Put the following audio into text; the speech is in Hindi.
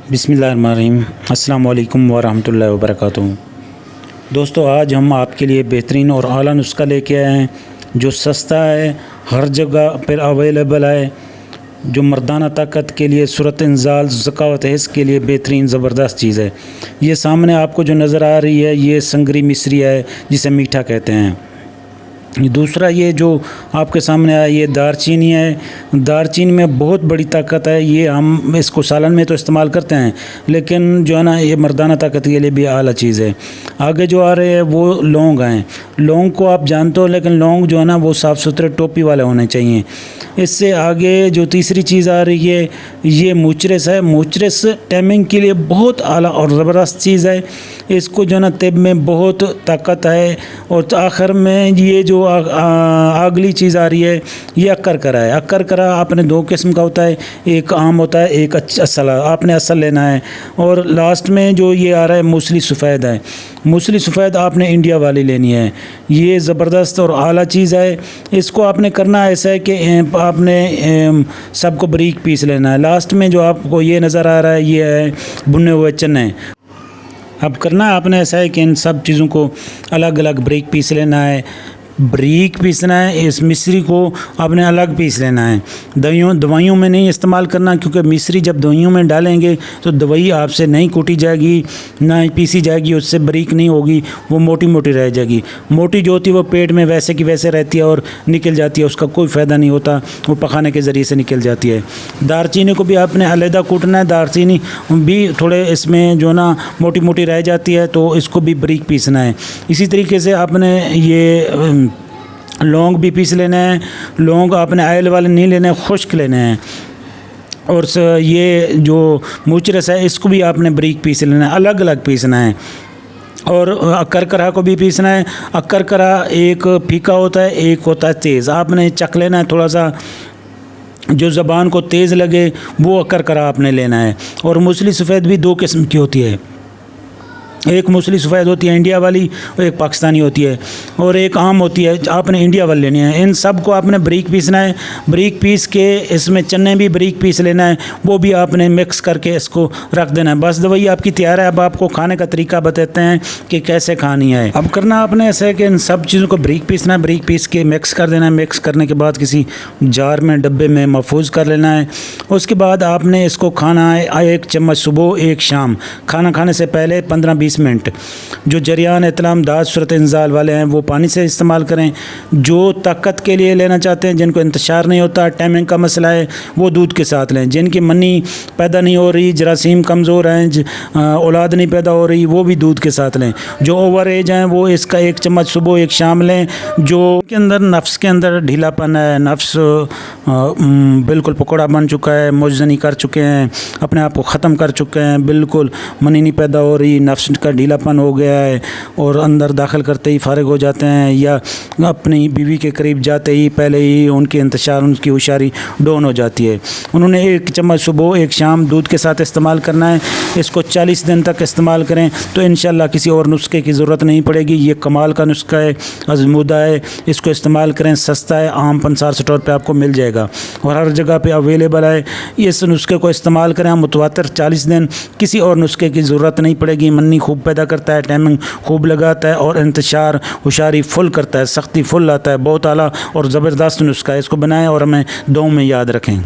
बिस्मिल्लाहिर्रहमानिर्रहीम। अस्सलाम वालेकुम वरहमतुल्लाहि वबरकातुहू। दोस्तों, आज हम आपके लिए बेहतरीन और आला नुस्खा लेके आए हैं जो सस्ता है, हर जगह पर अवेलेबल है, जो मर्दाना ताकत के लिए, सूरत इंजाल, ज़कावत हिस्स के लिए बेहतरीन ज़बरदस्त चीज़ है। ये सामने आपको जो नज़र आ रही है, ये संगरी मिश्री है जिसे मीठा कहते हैं। दूसरा ये जो आपके सामने आया, ये दारचीनी है। दारचीनी में बहुत बड़ी ताकत है। ये हम इसको सालन में तो इस्तेमाल करते हैं, लेकिन जो है ना, ये मर्दाना ताकत के लिए भी आला चीज़ है। आगे जो आ रहे हैं वो लौंग हैं। लौंग को आप जानते हो, लेकिन लौंग जो है ना वो साफ़ सुथरे टोपी वाले होने चाहिए। इससे आगे जो तीसरी चीज़ आ रही है, ये मूचरस है। मूचरस टैमिंग के लिए बहुत आला और ज़बरदस्त चीज़ है। इसको जो है ना तिब में बहुत ताकत है। और आखिर में ये जो अगली चीज़ आ रही है, ये अक्कर है। अक्कर आपने दो किस्म का होता है, एक आम होता है, एक असल। आपने असल लेना है। और लास्ट में जो ये आ रहा है, मूसली सफ़ेद है। मूसली सफ़ेद आपने इंडिया वाली लेनी है। ये ज़बरदस्त और आला चीज़ है। इसको आपने करना ऐसा है कि आपने सबको बारीक पीस लेना है। लास्ट में जो आपको ये नज़र आ रहा है, ये है भुने हुए चने। अब करना आपने ऐसा है कि इन सब चीज़ों को अलग अलग बारीक पीस लेना है। बारीक पीसना है। इस मिश्री को आपने अलग पीस लेना है। दवाइयों में नहीं इस्तेमाल करना, क्योंकि मिश्री जब दवाइयों में डालेंगे तो दवाई आपसे नहीं कूटी जाएगी, ना पीसी जाएगी, उससे बारीक नहीं होगी, वो मोटी मोटी रह जाएगी। मोटी जो होती है वो पेट में वैसे की वैसे रहती है और निकल जाती है, उसका कोई फ़ायदा नहीं होता, वो पकाने के ज़रिए से निकल जाती है। दारचीनी को भी आपने अलहदा कूटना है। दारचीनी भी थोड़े इसमें जो ना मोटी मोटी रह जाती है, तो इसको भी बारीक पीसना है। इसी तरीके से आपने ये लौंग भी पीस लेना है। लौंग आपने ऑयल वाले नहीं लेने, खुश्क लेने हैं। और ये जो मूचरस है, इसको भी आपने बारीक पीस लेना है, अलग अलग पीसना है। और अक्कर को भी पीसना है। अक्कर एक फीका होता है, एक होता है तेज़। आपने चख लेना है, थोड़ा सा जो ज़बान को तेज़ लगे वो अक्कर आपने लेना है। और मूसली सफ़ेद भी दो किस्म की होती है, एक मूसली सफ़ेद होती है इंडिया वाली, और एक पाकिस्तानी होती है, और एक आम होती है। आपने इंडिया वाली लेनी है। इन सब को आपने बारीक पीसना है। बारीक पीस के इसमें चने भी बारीक पीस लेना है, वो भी आपने मिक्स करके इसको रख देना है। बस दवाई आपकी तैयार है। अब आपको खाने का तरीका बताते हैं कि कैसे खानी है। अब करना आपने ऐसा है कि इन सब चीज़ों को बारीक पीसना है। बारीक पीस के मिक्स कर देना है। मिक्स करने के बाद किसी जार में, डब्बे में महफूज कर लेना है। उसके बाद आपने इसको खाना है 1 चम्मच सुबह, 1 शाम। खाना खाने से पहले 15-20 मिनट। जो जरियान इतलाम दाद सूरत इंजाल वाले हैं वो पानी से इस्तेमाल करें। जो ताकत के लिए लेना चाहते हैं, जिनको इंतशार नहीं होता, टाइमिंग का मसला है, वो दूध के साथ लें। जिनकी मनी पैदा नहीं हो रही, जरासीम कमज़ोर हैं, औलाद नहीं पैदा हो रही, वो भी दूध के साथ लें। जो ओवर एज हैं वो इसका 1 चम्मच सुबह, 1 शाम लें। जो के अंदर नफ्स के अंदर ढीलापन है, नफ्स बिल्कुल पकौड़ा बन चुका है, मुजनी कर चुके हैं, अपने आप को ख़त्म कर चुके हैं, बिल्कुल मनी नहीं पैदा हो रही, नफ्स का ढीलापन हो गया है, और अंदर दाखिल करते ही फारिग हो जाते हैं, या अपनी बीवी के करीब जाते ही पहले ही उनकी इंतशार, उनकी होशियारी डाउन हो जाती है। उन्होंने 1 चम्मच सुबह, 1 शाम दूध के साथ इस्तेमाल करना है। इसको 40 दिन तक इस्तेमाल करें तो इंशाल्लाह किसी और नुस्खे की ज़रूरत नहीं पड़ेगी। ये कमाल का नुस्खा है, आज़मूदा है। इसको इस्तेमाल करें, सस्ता है, आम पंसार स्टोर पर आपको मिल जाएगा और हर जगह पर अवेलेबल है। इस नुस्खे को इस्तेमाल करें, हम मुतवातिर 40 दिन, किसी और नुस्खे की ज़रूरत नहीं पड़ेगी। मन्नी खूब पैदा करता है, टाइमिंग खूब लगाता है, और इंतशार होशियारी फुल करता है, सख्ती फुल आता है। बहुत आला और ज़बरदस्त नुस्खा है। इसको बनाएं और हमें दुआओं में याद रखें।